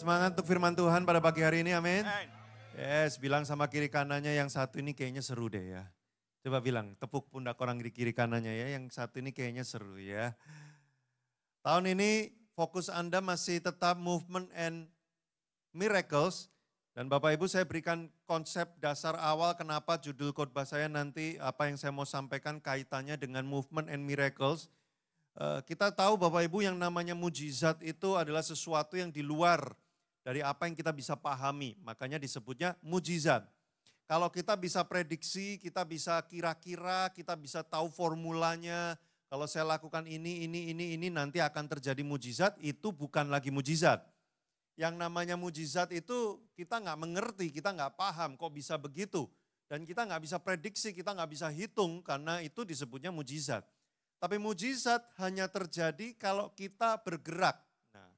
Semangat untuk firman Tuhan pada pagi hari ini, amin. Yes, bilang sama kiri kanannya yang satu ini kayaknya seru deh ya. Coba bilang, tepuk pundak orang di kiri kanannya ya, yang satu ini kayaknya seru ya. Tahun ini fokus Anda masih tetap movement and miracles. Dan Bapak Ibu saya berikan konsep dasar awal kenapa judul khotbah saya nanti apa yang saya mau sampaikan kaitannya dengan movement and miracles. Kita tahu Bapak Ibu yang namanya mujizat itu adalah sesuatu yang di luar dari apa yang kita bisa pahami. Makanya disebutnya mujizat. Kalau kita bisa prediksi, kita bisa kira-kira, kita bisa tahu formulanya. Kalau saya lakukan ini, nanti akan terjadi mujizat, itu bukan lagi mujizat. Yang namanya mujizat itu kita nggak mengerti, kita nggak paham kok bisa begitu. Dan kita nggak bisa prediksi, kita nggak bisa hitung karena itu disebutnya mujizat. Tapi mujizat hanya terjadi kalau kita bergerak. Nah,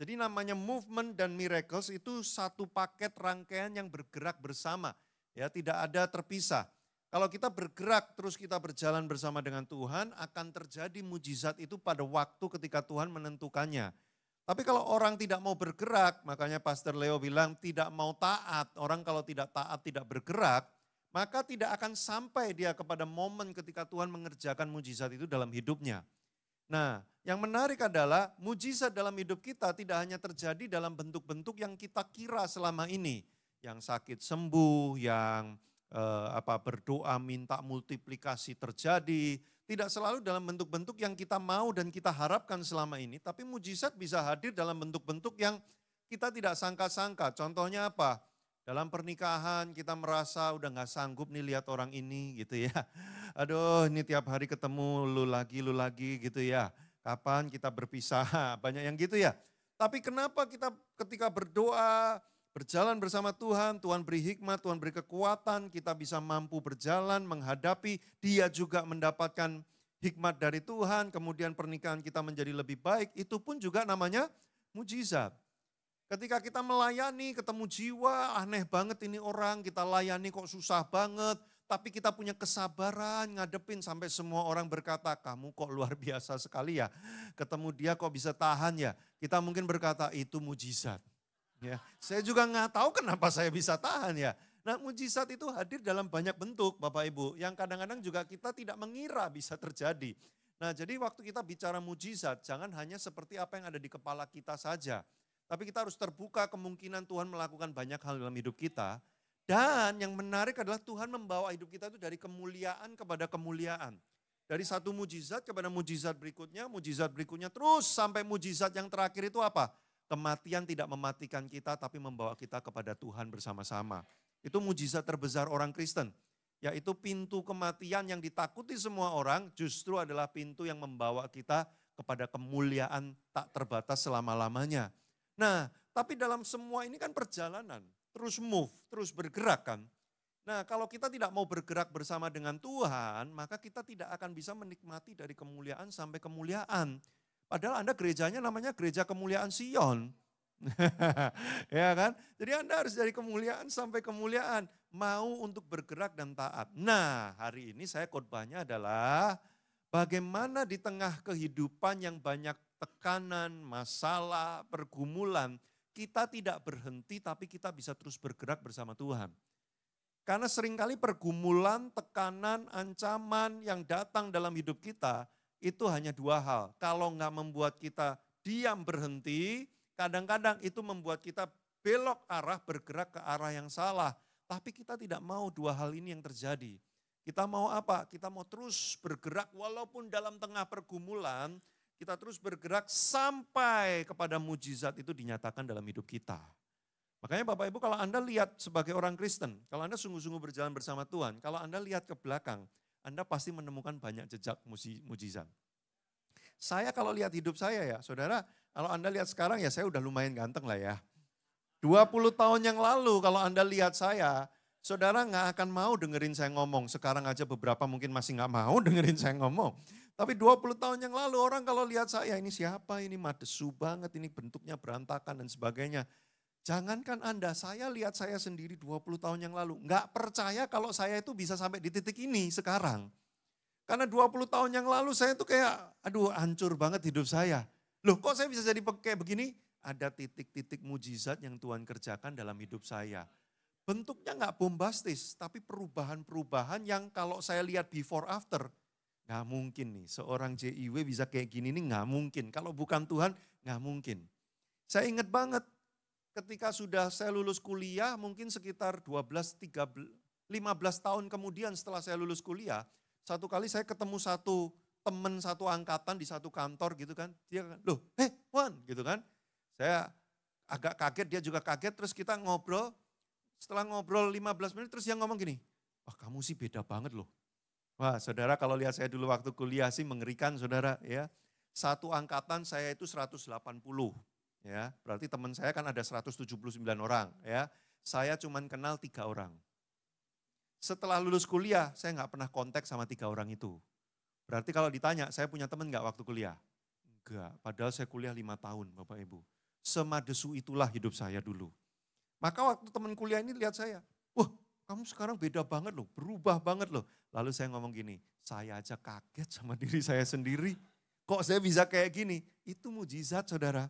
jadi namanya movement dan miracles itu satu paket rangkaian yang bergerak bersama. Ya, tidak ada terpisah. Kalau kita bergerak terus kita berjalan bersama dengan Tuhan, akan terjadi mujizat itu pada waktu ketika Tuhan menentukannya. Tapi kalau orang tidak mau bergerak, makanya Pastor Leo bilang tidak mau taat. Orang kalau tidak taat, tidak bergerak, maka tidak akan sampai dia kepada momen ketika Tuhan mengerjakan mujizat itu dalam hidupnya. Nah, yang menarik adalah mujizat dalam hidup kita tidak hanya terjadi dalam bentuk-bentuk yang kita kira selama ini. Yang sakit sembuh, yang berdoa minta multiplikasi terjadi. Tidak selalu dalam bentuk-bentuk yang kita mau dan kita harapkan selama ini. Tapi mujizat bisa hadir dalam bentuk-bentuk yang kita tidak sangka-sangka. Contohnya apa? Dalam pernikahan kita merasa udah gak sanggup nih lihat orang ini gitu ya. Aduh ini tiap hari ketemu lu lagi gitu ya. Kapan kita berpisah, banyak yang gitu ya. Tapi kenapa kita ketika berdoa, berjalan bersama Tuhan, Tuhan beri hikmat, Tuhan beri kekuatan, kita bisa mampu berjalan, menghadapi, dia juga mendapatkan hikmat dari Tuhan, kemudian pernikahan kita menjadi lebih baik, itu pun juga namanya mujizat. Ketika kita melayani, ketemu jiwa, aneh banget ini orang, kita layani kok susah banget, tapi kita punya kesabaran ngadepin sampai semua orang berkata, kamu kok luar biasa sekali ya, ketemu dia kok bisa tahan ya. Kita mungkin berkata, itu mujizat. Ya, saya juga nggak tahu kenapa saya bisa tahan ya. Nah mujizat itu hadir dalam banyak bentuk Bapak Ibu, yang kadang-kadang juga kita tidak mengira bisa terjadi. Nah jadi waktu kita bicara mujizat, jangan hanya seperti apa yang ada di kepala kita saja. Tapi kita harus terbuka kemungkinan Tuhan melakukan banyak hal dalam hidup kita. Dan yang menarik adalah Tuhan membawa hidup kita itu dari kemuliaan kepada kemuliaan. Dari satu mujizat kepada mujizat berikutnya terus sampai mujizat yang terakhir itu apa? Kematian tidak mematikan kita tapi membawa kita kepada Tuhan bersama-sama. Itu mujizat terbesar orang Kristen. Yaitu pintu kematian yang ditakuti semua orang justru adalah pintu yang membawa kita kepada kemuliaan tak terbatas selama-lamanya. Nah, tapi dalam semua ini kan perjalanan, terus move, terus bergerak kan. Nah, kalau kita tidak mau bergerak bersama dengan Tuhan, maka kita tidak akan bisa menikmati dari kemuliaan sampai kemuliaan. Padahal Anda gerejanya namanya Gereja Kemuliaan Sion. Ya kan? Jadi Anda harus dari kemuliaan sampai kemuliaan, mau untuk bergerak dan taat. Nah, hari ini saya khotbahnya adalah bagaimana di tengah kehidupan yang banyak tekanan, masalah, pergumulan, kita tidak berhenti tapi kita bisa terus bergerak bersama Tuhan. Karena seringkali pergumulan, tekanan, ancaman yang datang dalam hidup kita itu hanya dua hal. Kalau nggak membuat kita diam berhenti, kadang-kadang itu membuat kita belok arah, bergerak ke arah yang salah. Tapi kita tidak mau dua hal ini yang terjadi. Kita mau apa? Kita mau terus bergerak walaupun dalam tengah pergumulan, kita terus bergerak sampai kepada mujizat itu dinyatakan dalam hidup kita. Makanya Bapak Ibu kalau Anda lihat sebagai orang Kristen, kalau Anda sungguh-sungguh berjalan bersama Tuhan, kalau Anda lihat ke belakang, Anda pasti menemukan banyak jejak mujizat. Saya kalau lihat hidup saya ya, saudara, kalau Anda lihat sekarang ya saya udah lumayan ganteng lah ya. 20 tahun yang lalu kalau Anda lihat saya, saudara nggak akan mau dengerin saya ngomong. Sekarang aja beberapa mungkin masih nggak mau dengerin saya ngomong. Tapi 20 tahun yang lalu orang kalau lihat saya, ini siapa, ini madesu banget, ini bentuknya berantakan dan sebagainya. Jangankan Anda, saya lihat saya sendiri 20 tahun yang lalu. Nggak percaya kalau saya itu bisa sampai di titik ini sekarang. Karena 20 tahun yang lalu saya tuh kayak, aduh hancur banget hidup saya. Loh kok saya bisa jadi kayak begini? ada titik-titik mujizat yang Tuhan kerjakan dalam hidup saya. Bentuknya nggak bombastis, tapi perubahan-perubahan yang kalau saya lihat before after, nggak mungkin nih seorang JIW bisa kayak gini nih, nggak mungkin. Kalau bukan Tuhan, nggak mungkin. Saya ingat banget ketika sudah saya lulus kuliah, mungkin sekitar 12, 13, 15 tahun kemudian setelah saya lulus kuliah, satu kali saya ketemu satu teman satu angkatan di satu kantor gitu kan. Dia kan, loh, Wan gitu kan. Saya agak kaget, dia juga kaget, terus kita ngobrol. Setelah ngobrol 15 menit terus dia ngomong gini, wah kamu sih beda banget loh. Wah saudara kalau lihat saya dulu waktu kuliah sih mengerikan saudara ya. Satu angkatan saya itu 180 ya. Berarti teman saya kan ada 179 orang ya. Saya cuman kenal 3 orang. Setelah lulus kuliah saya nggak pernah kontak sama 3 orang itu. Berarti kalau ditanya saya punya teman nggak waktu kuliah? Enggak, padahal saya kuliah 5 tahun Bapak Ibu. Semadesu itulah hidup saya dulu. Maka waktu teman kuliah ini lihat saya, wah kamu sekarang beda banget loh, berubah banget loh. Lalu saya ngomong gini, saya aja kaget sama diri saya sendiri. Kok saya bisa kayak gini? Itu mujizat saudara.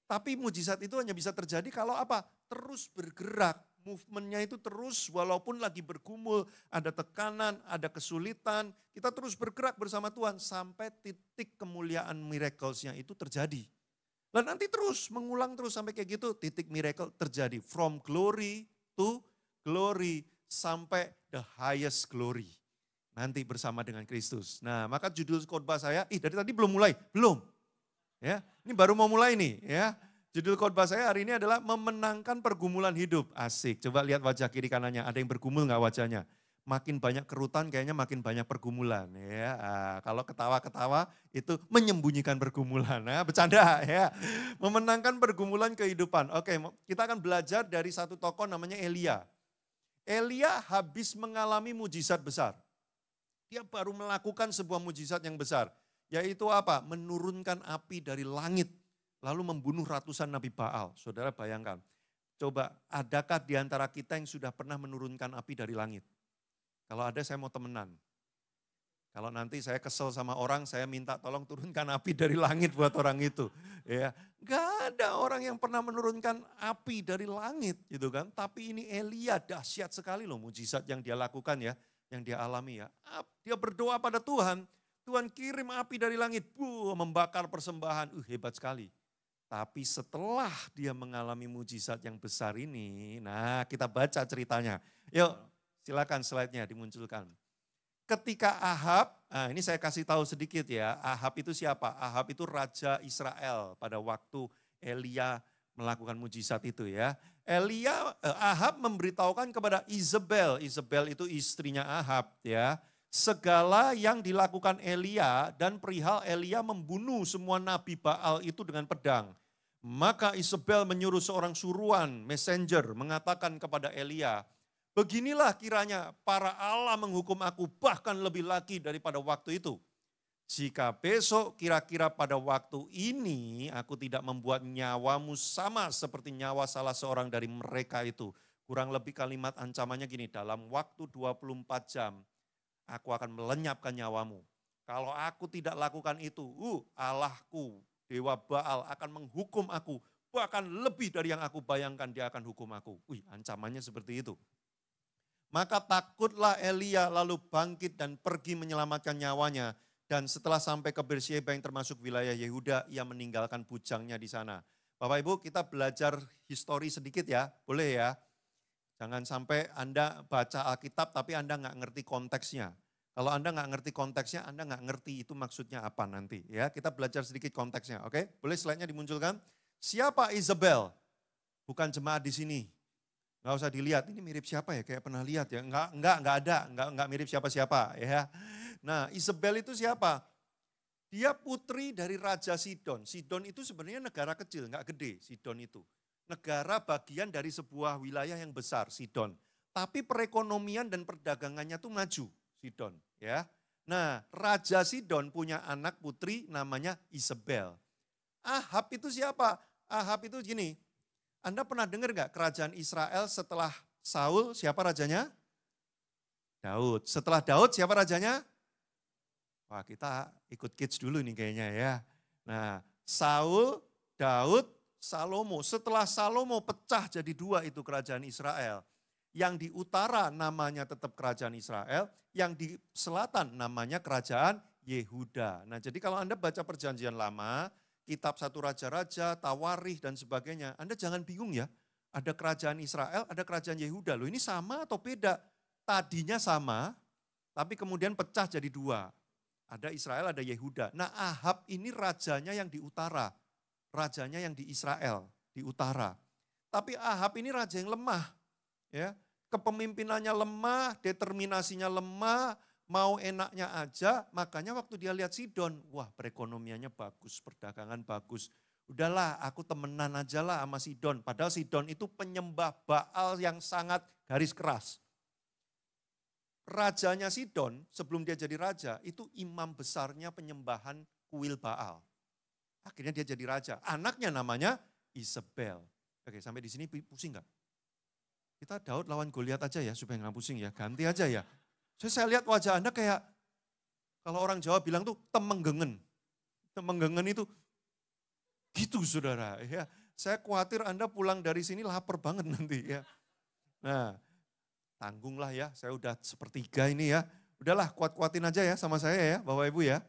Tapi mujizat itu hanya bisa terjadi kalau apa? Terus bergerak, movementnya itu terus walaupun lagi bergumul, ada tekanan, ada kesulitan. Kita terus bergerak bersama Tuhan sampai titik kemuliaan miraculesnya itu terjadi. Dan nanti terus mengulang terus sampai kayak gitu titik miracle terjadi. From glory to glory sampai the highest glory. Nanti bersama dengan Kristus. Nah maka judul khotbah saya, dari tadi belum mulai? Belum. Ya, ini baru mau mulai nih ya. Judul khotbah saya hari ini adalah memenangkan pergumulan hidup. Asik, coba lihat wajah kiri kanannya. Ada yang bergumul gak wajahnya? Makin banyak kerutan kayaknya makin banyak pergumulan ya. Kalau ketawa-ketawa itu menyembunyikan pergumulan. Nah, bercanda ya. Memenangkan pergumulan kehidupan. Oke, kita akan belajar dari satu tokoh namanya Elia. Elia habis mengalami mujizat besar. Dia baru melakukan sebuah mujizat yang besar. Yaitu apa? Menurunkan api dari langit. Lalu membunuh ratusan Nabi Baal. Saudara bayangkan. Coba adakah di antara kita yang sudah pernah menurunkan api dari langit? Kalau ada saya mau temenan. Kalau nanti saya kesel sama orang, saya minta tolong turunkan api dari langit buat orang itu. Ya, gak ada orang yang pernah menurunkan api dari langit gitu kan. Tapi ini Elia dahsyat sekali loh mujizat yang dia lakukan ya, yang dia alami ya. Dia berdoa pada Tuhan, Tuhan kirim api dari langit, membakar persembahan, hebat sekali. Tapi setelah dia mengalami mujizat yang besar ini, nah kita baca ceritanya. Yuk. Silakan slide-nya dimunculkan. Ketika Ahab, nah ini saya kasih tahu sedikit ya, Ahab itu siapa? Ahab itu raja Israel pada waktu Elia melakukan mujizat itu ya. Ahab memberitahukan kepada Isabel, Isabel itu istrinya Ahab ya. Segala yang dilakukan Elia dan perihal Elia membunuh semua Nabi Baal itu dengan pedang. Maka Isabel menyuruh seorang suruhan, messenger, mengatakan kepada Elia, beginilah kiranya para Allah menghukum aku bahkan lebih lagi daripada waktu itu. Jika besok kira-kira pada waktu ini aku tidak membuat nyawamu sama seperti nyawa salah seorang dari mereka itu. Kurang lebih kalimat ancamannya gini, dalam waktu 24 jam aku akan melenyapkan nyawamu. Kalau aku tidak lakukan itu, Allahku, Dewa Baal akan menghukum aku. Bahkan lebih dari yang aku bayangkan dia akan hukum aku. Ancamannya seperti itu. Maka takutlah Elia lalu bangkit dan pergi menyelamatkan nyawanya. Dan setelah sampai ke Beersheba yang termasuk wilayah Yehuda, ia meninggalkan bujangnya di sana. Bapak Ibu kita belajar histori sedikit ya, boleh ya. Jangan sampai Anda baca Alkitab tapi Anda nggak ngerti konteksnya. Kalau Anda nggak ngerti konteksnya, Anda nggak ngerti itu maksudnya apa nanti. Ya, kita belajar sedikit konteksnya, oke? Boleh slide-nya dimunculkan? Siapa Isabel? Bukan jemaat di sini. Nggak usah dilihat, ini mirip siapa ya? Kayak pernah lihat ya? Nggak ada, nggak mirip siapa-siapa ya. Nah, Isabel itu siapa? Dia putri dari Raja Sidon. Sidon itu sebenarnya negara kecil, nggak gede Sidon itu. Negara bagian dari sebuah wilayah yang besar, Sidon. Tapi perekonomian dan perdagangannya tuh maju, Sidon. Ya. Nah, Raja Sidon punya anak putri namanya Isabel. Ahab itu siapa? Ahab itu gini, Anda pernah dengar gak kerajaan Israel setelah Saul, siapa rajanya? Daud. Setelah Daud, siapa rajanya? Wah, kita ikut kids dulu nih kayaknya ya. Nah, Saul, Daud, Salomo. Setelah Salomo pecah jadi dua itu kerajaan Israel. Yang di utara namanya tetap kerajaan Israel, yang di selatan namanya kerajaan Yehuda. Nah jadi kalau Anda baca perjanjian lama, kitab Satu Raja-Raja, Tawarikh dan sebagainya, Anda jangan bingung ya. Ada kerajaan Israel, ada kerajaan Yehuda. Loh ini sama atau beda? Tadinya sama, tapi kemudian pecah jadi dua. Ada Israel, ada Yehuda. Nah Ahab ini rajanya yang di utara. Rajanya yang di Israel, di utara. Tapi Ahab ini raja yang lemah. Ya, kepemimpinannya lemah, determinasinya lemah, mau enaknya aja. Makanya waktu dia lihat Sidon, wah perekonomiannya bagus, perdagangan bagus. Udahlah aku temenan aja lah sama Sidon. Padahal Sidon itu penyembah Baal yang sangat garis keras. Rajanya Sidon sebelum dia jadi raja itu imam besarnya penyembahan kuil Baal. Akhirnya dia jadi raja. Anaknya namanya Isabel. Oke sampai di sini pusing gak? Kita Daud lawan Goliat aja ya supaya nggak pusing ya, ganti aja ya. Saya lihat wajah Anda kayak, kalau orang Jawa bilang tuh temenggengen. Temenggengen itu gitu saudara. Ya, saya khawatir Anda pulang dari sini lapar banget nanti ya. Nah tanggunglah ya, saya udah sepertiga ini ya. Udahlah kuat-kuatin aja ya sama saya ya Bapak Ibu ya.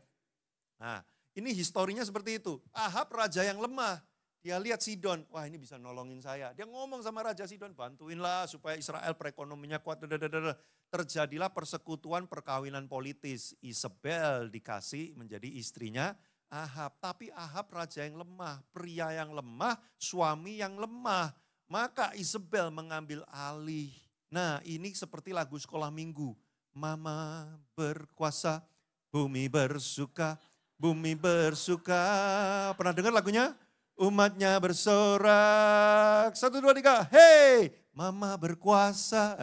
Nah ini historinya seperti itu. Ahab raja yang lemah. Dia lihat Sidon, wah ini bisa nolongin saya. Dia ngomong sama Raja Sidon, bantuinlah supaya Israel perekonomiannya kuat. Terjadilah persekutuan perkawinan politis. Isabel dikasih menjadi istrinya Ahab. Tapi Ahab raja yang lemah, pria yang lemah, suami yang lemah. Maka Isabel mengambil alih. Nah ini seperti lagu sekolah minggu. Mama berkuasa, bumi bersuka, bumi bersuka. Pernah dengar lagunya? Umatnya bersorak, 1, 2, 3, hey, mama berkuasa.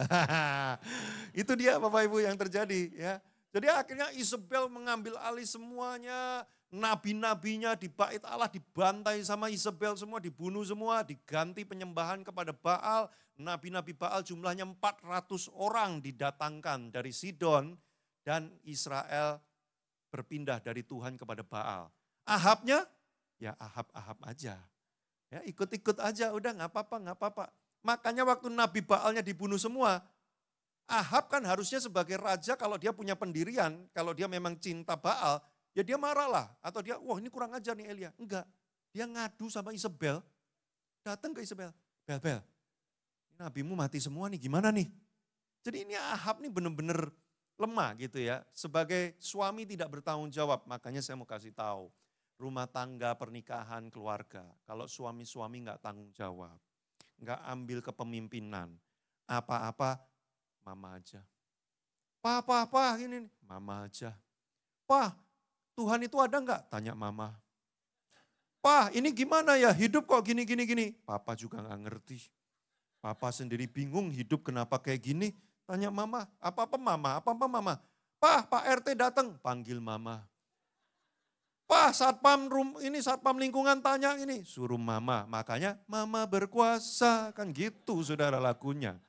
Itu dia Bapak Ibu yang terjadi ya. Jadi akhirnya Isabel mengambil alih semuanya, nabi-nabinya di bait Allah dibantai sama Isabel semua, dibunuh semua, diganti penyembahan kepada Baal. Nabi-nabi Baal jumlahnya 400 orang didatangkan dari Sidon dan Israel berpindah dari Tuhan kepada Baal. Ahabnya ya Ahab aja. Ya ikut-ikut aja, udah nggak apa-apa. Makanya waktu Nabi Baalnya dibunuh semua, Ahab kan harusnya sebagai raja kalau dia punya pendirian, kalau dia memang cinta Baal, ya dia marah lah. Atau dia, wah ini kurang ajar nih Elia. Enggak, dia ngadu sama Isabel, datang ke Isabel. Bel, nabimu mati semua nih, gimana nih? Jadi ini Ahab nih bener-bener lemah gitu ya. Sebagai suami tidak bertanggung jawab, makanya saya mau kasih tahu. Rumah tangga, pernikahan, keluarga. Kalau suami-suami nggak tanggung jawab, nggak ambil kepemimpinan, apa-apa mama aja. Pa, ini mama aja. Pa, Tuhan itu ada nggak? Tanya mama. Pa, ini gimana ya? Hidup kok gini. Papa juga nggak ngerti. Papa sendiri bingung hidup kenapa kayak gini. Tanya mama. Apa-apa mama. Pa, Pak RT datang, panggil mama. Pak satpam lingkungan tanya ini, suruh mama. Makanya mama berkuasa, kan gitu saudara lagunya.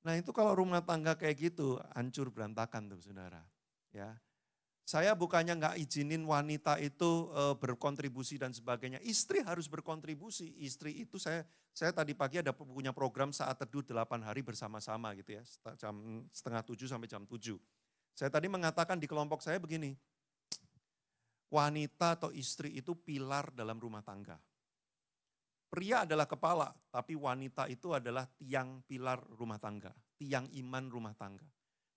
Nah itu kalau rumah tangga kayak gitu, hancur berantakan tuh saudara. Ya, saya bukannya nggak izinin wanita itu berkontribusi dan sebagainya. Istri harus berkontribusi. Istri itu saya tadi pagi ada punya program saat teduh 8 hari bersama-sama gitu ya. Jam 6:30 sampai jam 7. Saya tadi mengatakan di kelompok saya begini. Wanita atau istri itu pilar dalam rumah tangga. Pria adalah kepala, tapi wanita itu adalah tiang pilar rumah tangga. Tiang iman rumah tangga.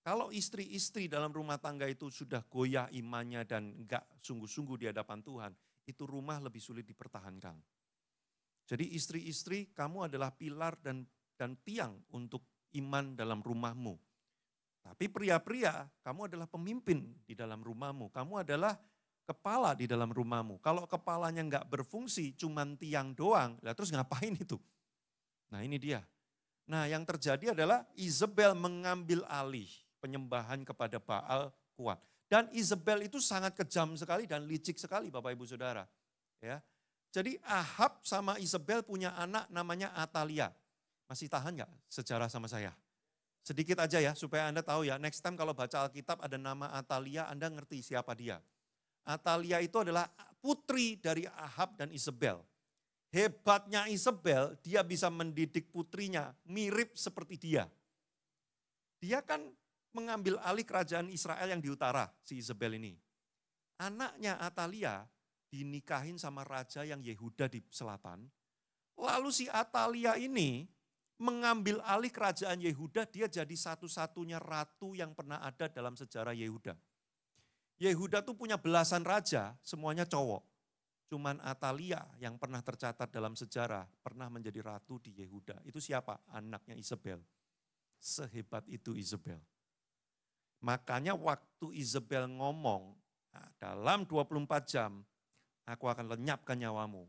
Kalau istri-istri dalam rumah tangga itu sudah goyah imannya dan enggak sungguh-sungguh di hadapan Tuhan, itu rumah lebih sulit dipertahankan. Jadi istri-istri kamu adalah pilar dan tiang untuk iman dalam rumahmu. Tapi pria-pria kamu adalah pemimpin di dalam rumahmu. Kamu adalah kepala di dalam rumahmu. Kalau kepalanya enggak berfungsi, cuman tiang doang, lah terus ngapain itu? Nah ini dia. Nah yang terjadi adalah Isabel mengambil alih penyembahan kepada Baal kuat. Dan Isabel itu sangat kejam sekali dan licik sekali Bapak Ibu Saudara. Ya. Jadi Ahab sama Isabel punya anak namanya Atalia. Masih tahan enggak sejarah sama saya? Sedikit aja ya supaya Anda tahu ya. Next time kalau baca Alkitab ada nama Atalia, Anda ngerti siapa dia. Atalia itu adalah putri dari Ahab dan Isabel. Hebatnya Isabel, dia bisa mendidik putrinya mirip seperti dia. Dia kan mengambil alih kerajaan Israel yang di utara, si Isabel ini. Anaknya Atalia dinikahin sama raja yang Yehuda di selatan. Lalu si Atalia ini mengambil alih kerajaan Yehuda, dia jadi satu-satunya ratu yang pernah ada dalam sejarah Yehuda. Yehuda tuh punya belasan raja, semuanya cowok. Cuman Atalia yang pernah tercatat dalam sejarah, pernah menjadi ratu di Yehuda. Itu siapa? Anaknya Isabel. Sehebat itu Isabel. Makanya waktu Isabel ngomong, nah, dalam 24 jam, aku akan lenyapkan nyawamu.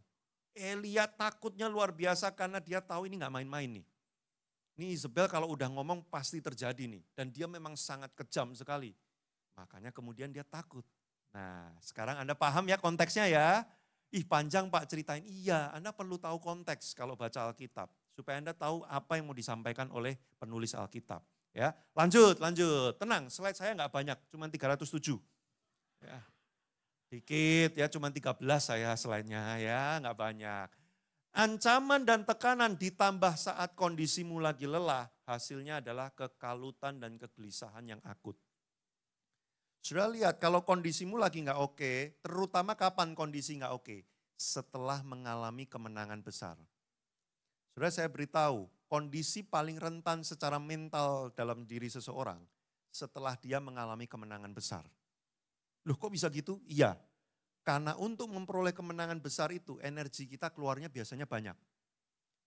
Elia takutnya luar biasa karena dia tahu ini gak main-main nih. Ini Isabel kalau udah ngomong pasti terjadi nih. Dan dia memang sangat kejam sekali. Makanya kemudian dia takut. Nah sekarang Anda paham ya konteksnya ya. Ih panjang Pak ceritain. Iya Anda perlu tahu konteks kalau baca Alkitab. Supaya Anda tahu apa yang mau disampaikan oleh penulis Alkitab. Ya, lanjut. Tenang, slide saya nggak banyak, cuma 307. Ya, dikit ya, cuma 13 saya slide-nya ya, nggak banyak. Ancaman dan tekanan ditambah saat kondisimu lagi lelah, hasilnya adalah kekalutan dan kegelisahan yang akut. Sudah lihat kalau kondisimu lagi nggak oke, terutama kapan kondisi nggak oke? Setelah mengalami kemenangan besar. Sudah saya beritahu, kondisi paling rentan secara mental dalam diri seseorang setelah dia mengalami kemenangan besar. Loh kok bisa gitu? Iya, karena untuk memperoleh kemenangan besar itu energi kita keluarnya biasanya banyak.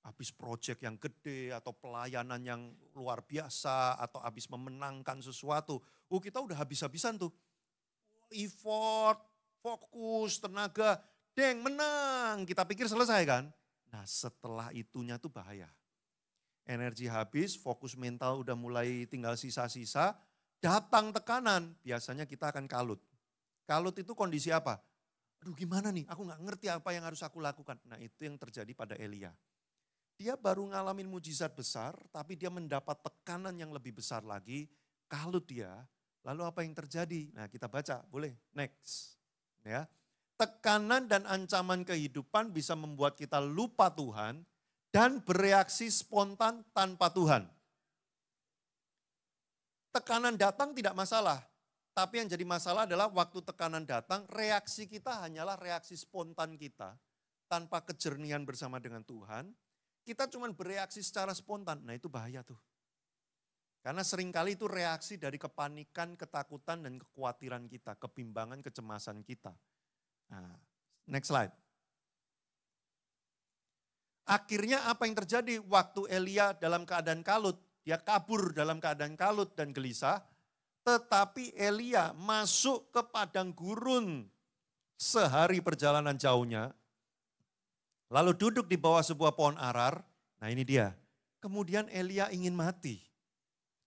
Habis proyek yang gede atau pelayanan yang luar biasa atau habis memenangkan sesuatu. Kita udah habis-habisan tuh. Effort, fokus, tenaga, menang. Kita pikir selesai kan? Nah setelah itunya tuh bahaya. Energi habis, fokus mental udah mulai tinggal sisa-sisa. Datang tekanan, biasanya kita akan kalut. Kalut itu kondisi apa? Aduh gimana nih, aku gak ngerti apa yang harus aku lakukan. Nah itu yang terjadi pada Elia. Dia baru ngalamin mujizat besar, tapi dia mendapat tekanan yang lebih besar lagi. Kalut dia, lalu apa yang terjadi? Nah kita baca, boleh next. Ya, tekanan dan ancaman kehidupan bisa membuat kita lupa Tuhan dan bereaksi spontan tanpa Tuhan. Tekanan datang tidak masalah, tapi yang jadi masalah adalah waktu tekanan datang, reaksi kita hanyalah reaksi spontan kita tanpa kejernihan bersama dengan Tuhan. Kita cuma bereaksi secara spontan, nah itu bahaya tuh. Karena seringkali itu reaksi dari kepanikan, ketakutan, dan kekhawatiran kita, kebimbangan, kecemasan kita. Nah, next slide. Akhirnya apa yang terjadi waktu Elia dalam keadaan kalut? Dia kabur dalam keadaan kalut dan gelisah. Tetapi Elia masuk ke padang gurun sehari perjalanan jauhnya. Lalu duduk di bawah sebuah pohon arar. Nah ini dia. Kemudian Elia ingin mati.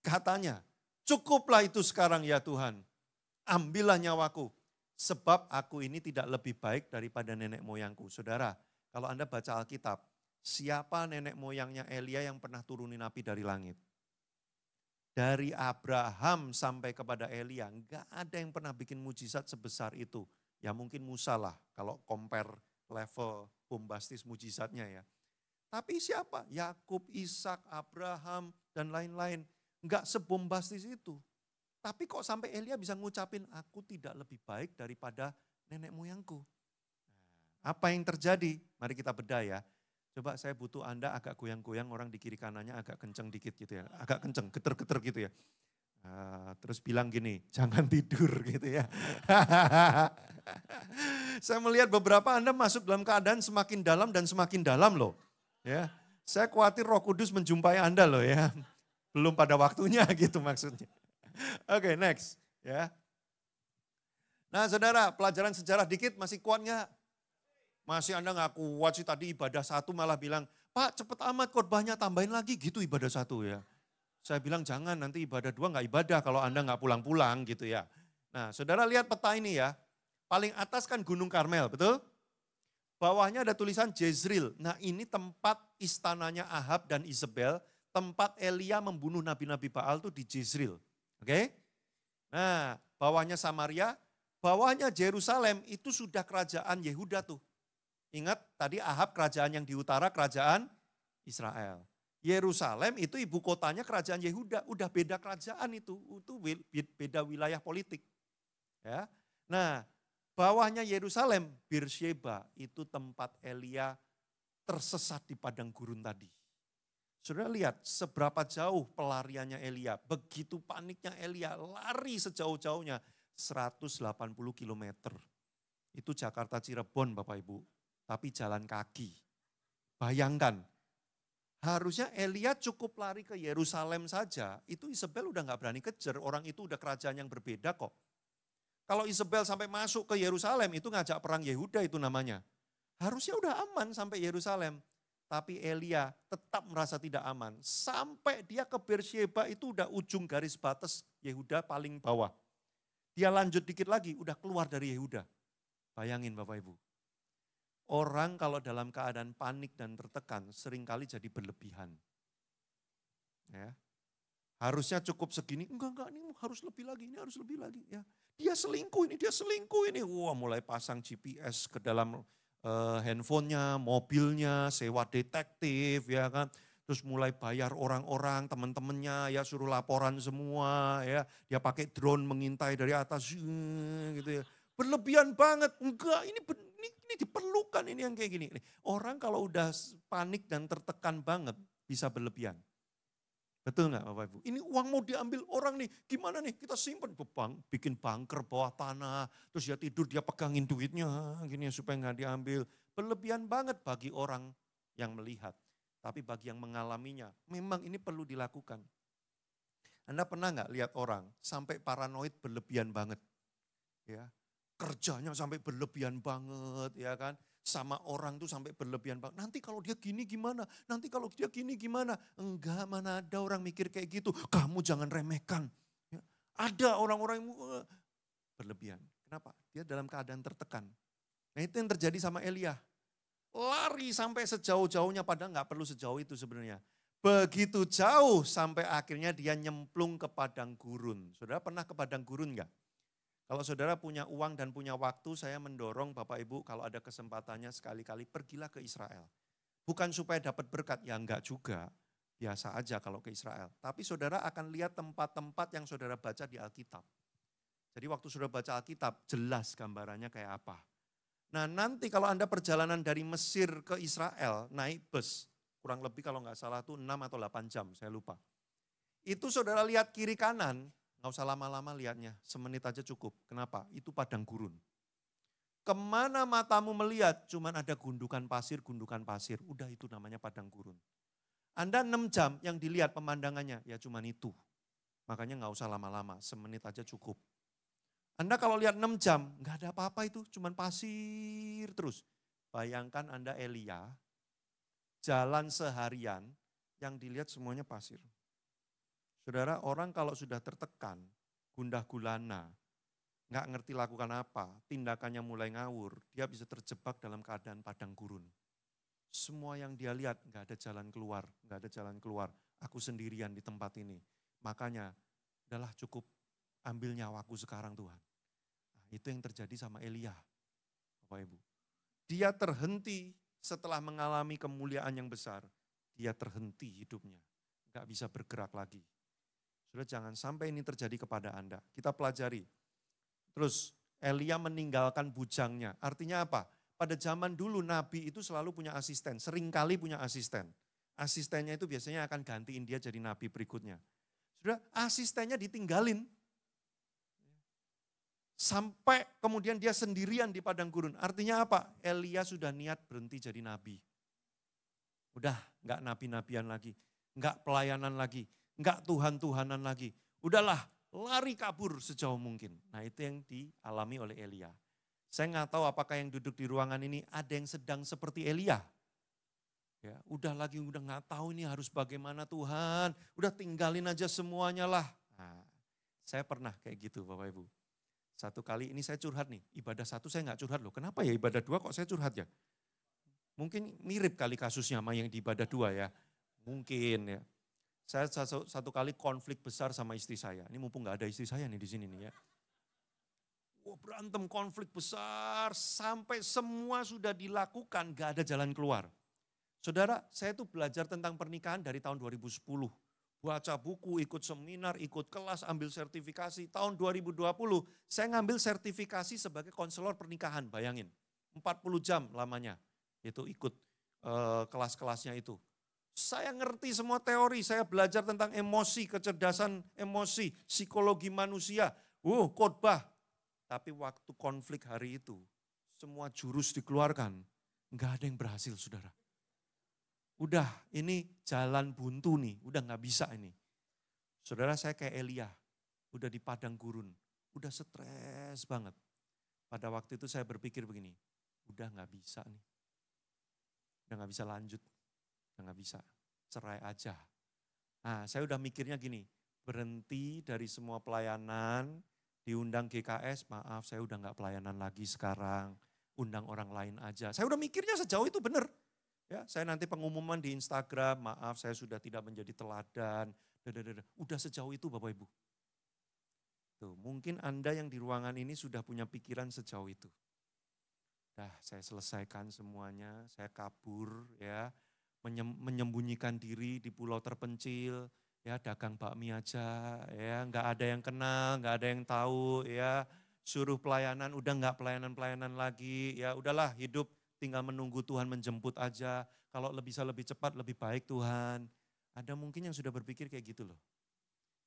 Katanya, cukuplah itu sekarang ya Tuhan. Ambillah nyawaku. Sebab aku ini tidak lebih baik daripada nenek moyangku. Saudara, kalau Anda baca Alkitab, siapa nenek moyangnya Elia yang pernah turunin api dari langit? Dari Abraham sampai kepada Elia, enggak ada yang pernah bikin mujizat sebesar itu. Ya mungkin Musa lah, kalau compare level bombastis mujizatnya ya. Tapi siapa? Yakub, Ishak, Abraham, dan lain-lain. Enggak sebombastis itu. Tapi kok sampai Elia bisa ngucapin, aku tidak lebih baik daripada nenek moyangku. Apa yang terjadi? Mari kita bedah ya. Coba saya butuh Anda agak goyang-goyang, orang di kiri kanannya agak kenceng dikit gitu ya. Agak kenceng, geter-geter gitu ya. Terus bilang gini, jangan tidur gitu ya. Saya melihat beberapa Anda masuk dalam keadaan semakin dalam dan semakin dalam loh. Ya, saya khawatir Roh Kudus menjumpai Anda loh ya. Belum pada waktunya gitu maksudnya. Oke, next ya. Nah saudara, pelajaran sejarah dikit masih kuat nggak? Masih Anda nggak kuat sih, tadi ibadah satu malah bilang, Pak cepet amat khotbahnya tambahin lagi gitu ibadah satu ya. Saya bilang jangan, nanti ibadah dua nggak ibadah kalau Anda nggak pulang-pulang gitu ya. Nah saudara lihat peta ini ya, paling atas kan Gunung Karmel, betul? Bawahnya ada tulisan Jezreel. Nah ini tempat istananya Ahab dan Isabel, tempat Elia membunuh nabi-nabi Baal tuh di Jezreel. Oke? Nah bawahnya Samaria, bawahnya Yerusalem itu sudah kerajaan Yehuda tuh. Ingat tadi Ahab kerajaan yang di utara, kerajaan Israel. Yerusalem itu ibu kotanya kerajaan Yehuda, udah beda kerajaan itu beda wilayah politik. Ya. Nah, bawahnya Yerusalem, Beersheba, itu tempat Elia tersesat di padang gurun tadi. Saudara lihat seberapa jauh pelariannya Elia, begitu paniknya Elia, lari sejauh-jauhnya 180 kilometer. Itu Jakarta Cirebon Bapak Ibu, tapi jalan kaki. Bayangkan, harusnya Elia cukup lari ke Yerusalem saja, itu Isabel udah gak berani kejar, orang itu udah kerajaan yang berbeda kok. Kalau Isabel sampai masuk ke Yerusalem, itu ngajak perang Yehuda itu namanya. Harusnya udah aman sampai Yerusalem. Tapi Elia tetap merasa tidak aman. Sampai dia ke Beersheba itu udah ujung garis batas Yehuda paling bawah. Dia lanjut dikit lagi, udah keluar dari Yehuda. Bayangin Bapak Ibu. Orang kalau dalam keadaan panik dan tertekan seringkali jadi berlebihan. Ya. Harusnya cukup segini, enggak, ini harus lebih lagi, ini harus lebih lagi. Ya. Dia selingkuh ini. Wah, mulai pasang GPS ke dalam handphonenya, mobilnya, sewa detektif, ya kan. Terus mulai bayar orang-orang, teman-temannya, ya suruh laporan semua, ya. Dia pakai drone mengintai dari atas, gitu ya. Berlebihan banget, enggak, ini diperlukan, ini yang kayak gini. Orang kalau udah panik dan tertekan banget, bisa berlebihan. Betul nggak Bapak Ibu? Ini uang mau diambil orang nih, gimana nih kita simpan, bikin bunker bawah tanah, terus dia tidur dia pegangin duitnya, gini supaya nggak diambil. Berlebihan banget bagi orang yang melihat, tapi bagi yang mengalaminya, memang ini perlu dilakukan. Anda pernah nggak lihat orang sampai paranoid berlebihan banget, ya kerjanya sampai berlebihan banget, ya kan? Sama orang tuh sampai berlebihan banget. Nanti kalau dia gini gimana? Nanti kalau dia gini gimana? Enggak, mana ada orang mikir kayak gitu. Kamu jangan remehkan. Ya, ada orang-orang yang berlebihan. Kenapa? Dia dalam keadaan tertekan. Nah itu yang terjadi sama Elia. Lari sampai sejauh-jauhnya, padahal nggak perlu sejauh itu sebenarnya. Begitu jauh sampai akhirnya dia nyemplung ke padang gurun. Saudara pernah ke padang gurun nggak? Kalau saudara punya uang dan punya waktu, saya mendorong Bapak Ibu kalau ada kesempatannya sekali-kali pergilah ke Israel. Bukan supaya dapat berkat, ya enggak juga. Biasa aja kalau ke Israel. Tapi saudara akan lihat tempat-tempat yang saudara baca di Alkitab. Jadi waktu saudara baca Alkitab, jelas gambarannya kayak apa. Nah nanti kalau Anda perjalanan dari Mesir ke Israel, naik bus. Kurang lebih kalau nggak salah tuh 6 atau 8 jam, saya lupa. Itu saudara lihat kiri kanan, nggak usah lama-lama lihatnya, semenit aja cukup. Kenapa? Itu padang gurun. Kemana matamu melihat, cuman ada gundukan pasir. Udah itu namanya padang gurun. Anda 6 jam yang dilihat pemandangannya, ya cuman itu. Makanya nggak usah lama-lama, semenit aja cukup. Anda kalau lihat 6 jam, nggak ada apa-apa itu, cuman pasir terus. Bayangkan Anda Elia, jalan seharian, yang dilihat semuanya pasir. Saudara, orang kalau sudah tertekan, gundah gulana, nggak ngerti lakukan apa, tindakannya mulai ngawur, dia bisa terjebak dalam keadaan padang gurun. Semua yang dia lihat nggak ada jalan keluar, aku sendirian di tempat ini. Makanya, udahlah cukup, ambil nyawaku sekarang Tuhan. Nah, itu yang terjadi sama Elia, Bapak Ibu. Dia terhenti setelah mengalami kemuliaan yang besar, dia terhenti hidupnya, nggak bisa bergerak lagi. Sudah jangan sampai ini terjadi kepada Anda. Kita pelajari. Terus Elia meninggalkan bujangnya. Artinya apa? Pada zaman dulu Nabi itu selalu punya asisten. Seringkali punya asisten. Asistennya itu biasanya akan gantiin dia jadi Nabi berikutnya. Sudah asistennya ditinggalin. Sampai kemudian dia sendirian di padang gurun. Artinya apa? Elia sudah niat berhenti jadi Nabi. Udah gak nabi-nabian lagi. Gak pelayanan lagi. Enggak Tuhan-Tuhanan lagi. Udahlah, lari kabur sejauh mungkin. Nah itu yang dialami oleh Elia. Saya nggak tahu apakah yang duduk di ruangan ini ada yang sedang seperti Elia. Ya, udah nggak tahu ini harus bagaimana Tuhan. Udah tinggalin aja semuanya lah. Nah, saya pernah kayak gitu Bapak Ibu. Satu kali ini saya curhat nih, ibadah 1 saya nggak curhat loh. Kenapa ya ibadah 2 kok saya curhat ya? Mungkin mirip kali kasusnya sama yang di ibadah 2 ya. Mungkin ya. Saya satu kali konflik besar sama istri saya. Ini mumpung nggak ada istri saya nih di sini nih ya. Berantem, konflik besar, sampai semua sudah dilakukan, gak ada jalan keluar. Saudara, saya tuh belajar tentang pernikahan dari tahun 2010. Baca buku, ikut seminar, ikut kelas, ambil sertifikasi. Tahun 2020, saya ngambil sertifikasi sebagai konselor pernikahan, bayangin. 40 jam lamanya, itu ikut kelas-kelasnya itu. Saya ngerti semua teori, saya belajar tentang emosi, kecerdasan emosi, psikologi manusia. Khotbah. Tapi waktu konflik hari itu, semua jurus dikeluarkan, nggak ada yang berhasil saudara. Udah ini jalan buntu nih, udah nggak bisa ini. Saudara saya kayak Elia, udah di padang gurun, udah stres banget. Pada waktu itu saya berpikir begini, udah nggak bisa nih. Udah nggak bisa lanjut, udah nggak bisa, cerai aja. Nah saya udah mikirnya gini, berhenti dari semua pelayanan, diundang GKS, maaf saya udah nggak pelayanan lagi sekarang, undang orang lain aja. Saya udah mikirnya sejauh itu benar. Ya, saya nanti pengumuman di Instagram, maaf saya sudah tidak menjadi teladan. Udah sejauh itu Bapak Ibu. Tuh, mungkin Anda yang di ruangan ini sudah punya pikiran sejauh itu. Saya selesaikan semuanya, saya kabur ya, menyembunyikan diri di pulau terpencil, ya dagang bakmi aja, ya nggak ada yang kenal, nggak ada yang tahu, ya suruh pelayanan, udah nggak pelayanan lagi, ya udahlah hidup tinggal menunggu Tuhan menjemput aja. Kalau bisa lebih cepat, lebih baik Tuhan. Ada mungkin yang sudah berpikir kayak gitu loh.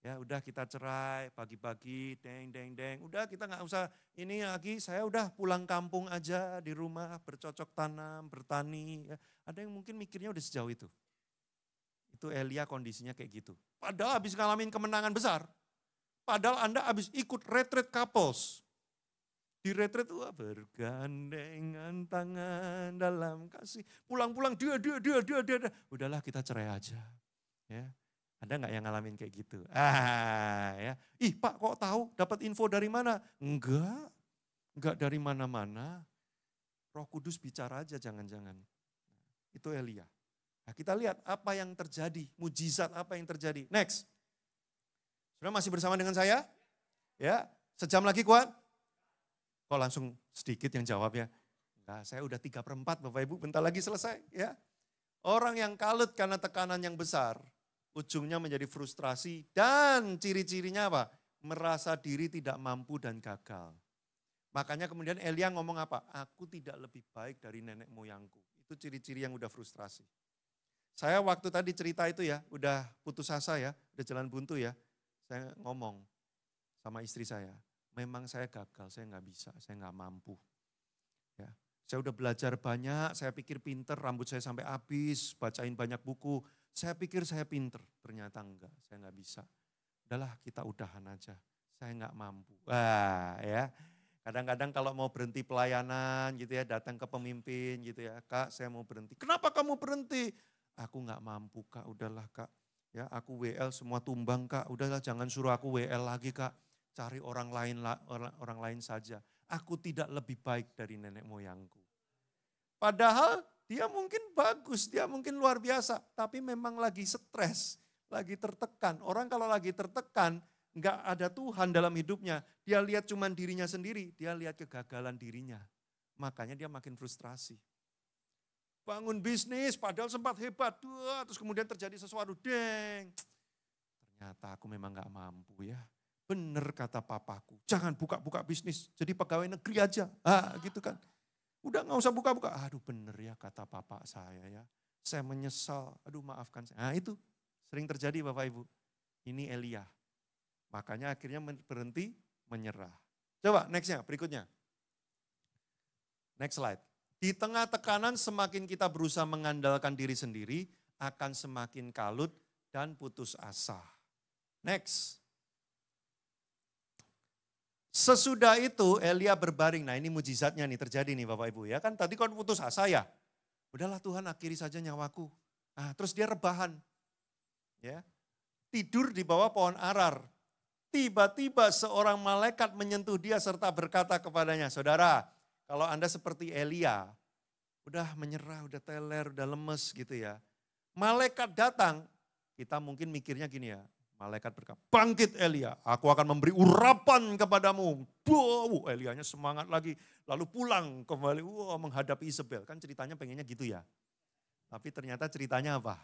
Ya udah kita cerai, pagi-pagi, deng. Udah kita nggak usah ini lagi, saya udah pulang kampung aja di rumah, bercocok tanam, bertani. Ya. Ada yang mungkin mikirnya udah sejauh itu. Itu Elia kondisinya kayak gitu. Padahal habis ngalamin kemenangan besar. Padahal Anda habis ikut retreat couples. Di retreat bergandengan tangan dalam kasih. Pulang-pulang dia. Udahlah kita cerai aja. Ya. Ada nggak yang ngalamin kayak gitu? Ya. Ih Pak kok tahu? Dapat info dari mana? Enggak dari mana-mana. Roh Kudus bicara aja jangan-jangan. Itu Elia. Nah, kita lihat apa yang terjadi, mujizat apa yang terjadi. Next. Sudah masih bersama dengan saya? Ya, sejam lagi kuat? Kok langsung sedikit yang jawab ya? Nah, saya udah 3/4 Bapak Ibu, bentar lagi selesai ya. Orang yang kalut karena tekanan yang besar, ujungnya menjadi frustrasi dan ciri-cirinya apa? Merasa diri tidak mampu dan gagal. Makanya kemudian Elia ngomong apa? Aku tidak lebih baik dari nenek moyangku. Itu ciri-ciri yang udah frustrasi. Saya waktu tadi cerita itu ya, udah putus asa ya, udah jalan buntu ya. Saya ngomong sama istri saya, memang saya gagal, saya nggak bisa, saya nggak mampu. Ya, saya udah belajar banyak, saya pikir pinter, rambut saya sampai habis, bacain banyak buku. Saya pikir saya pinter, ternyata enggak, saya nggak bisa. Udahlah kita udahan aja, saya nggak mampu. Wah ya, kadang-kadang kalau mau berhenti pelayanan gitu ya, datang ke pemimpin gitu ya, Kak saya mau berhenti. Kenapa kamu berhenti? Aku nggak mampu Kak, udahlah Kak. Ya aku WL semua tumbang Kak, udahlah jangan suruh aku WL lagi Kak. Cari orang lain saja. Aku tidak lebih baik dari nenek moyangku. Padahal dia mungkin bagus, dia mungkin luar biasa. Tapi memang lagi stres, lagi tertekan. Orang kalau lagi tertekan, nggak ada Tuhan dalam hidupnya. Dia lihat cuman dirinya sendiri, dia lihat kegagalan dirinya. Makanya dia makin frustrasi. Bangun bisnis, padahal sempat hebat. Terus kemudian terjadi sesuatu, ternyata aku memang gak mampu ya. Bener kata papaku, jangan buka-buka bisnis, jadi pegawai negeri aja. Gitu kan. Udah gak usah buka-buka. Aduh bener ya kata papa saya ya. Saya menyesal, aduh maafkan saya. Nah itu sering terjadi Bapak Ibu. Ini Elia. Makanya akhirnya berhenti menyerah. Coba nextnya, berikutnya. Next slide. Di tengah tekanan semakin kita berusaha mengandalkan diri sendiri, akan semakin kalut dan putus asa. Next. Sesudah itu Elia berbaring. Nah ini mujizatnya nih terjadi nih Bapak Ibu ya. Kan tadi kan putus asa ya. Udahlah Tuhan akhiri saja nyawaku. Terus dia rebahan. Ya. Tidur di bawah pohon arar. Tiba-tiba seorang malaikat menyentuh dia serta berkata kepadanya, saudara, kalau Anda seperti Elia, udah menyerah, udah teler, udah lemes gitu ya. Malaikat datang, kita mungkin mikirnya gini ya, Malaikat berkata, bangkit Elia, aku akan memberi urapan kepadamu. Elianya semangat lagi, lalu pulang kembali menghadapi Isabel. Kan ceritanya pengennya gitu ya. Tapi ternyata ceritanya apa?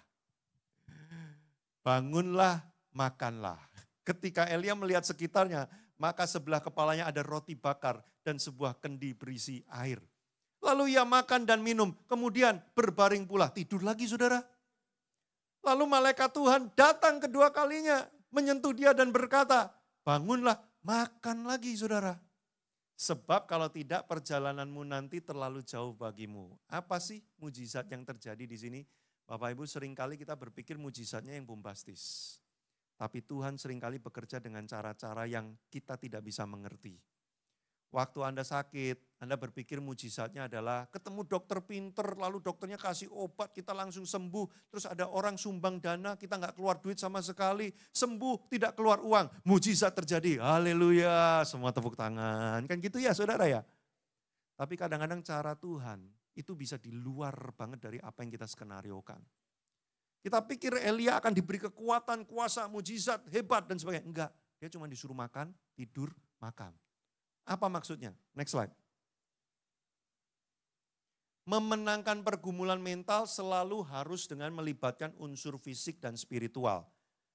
Bangunlah, makanlah. Ketika Elia melihat sekitarnya, maka sebelah kepalanya ada roti bakar dan sebuah kendi berisi air. Lalu ia makan dan minum, kemudian berbaring pula, tidur lagi saudara. Lalu malaikat Tuhan datang kedua kalinya, menyentuh dia dan berkata, bangunlah, makan lagi saudara. Sebab kalau tidak perjalananmu nanti terlalu jauh bagimu. Apa sih mujizat yang terjadi di sini? Bapak Ibu seringkali kita berpikir mujizatnya yang bombastis. Tapi Tuhan seringkali bekerja dengan cara-cara yang kita tidak bisa mengerti. Waktu Anda sakit, Anda berpikir mujizatnya adalah ketemu dokter pinter, lalu dokternya kasih obat, kita langsung sembuh. Terus ada orang sumbang dana, kita nggak keluar duit sama sekali, sembuh, tidak keluar uang. Mujizat terjadi, haleluya, semua tepuk tangan. Kan gitu ya saudara ya. Tapi kadang-kadang cara Tuhan itu bisa di luar banget dari apa yang kita skenariokan. Kita pikir Elia akan diberi kekuatan, kuasa, mujizat, hebat dan sebagainya. Enggak, dia cuma disuruh makan, tidur, makan. Apa maksudnya? Next slide. Memenangkan pergumulan mental selalu harus dengan melibatkan unsur fisik dan spiritual.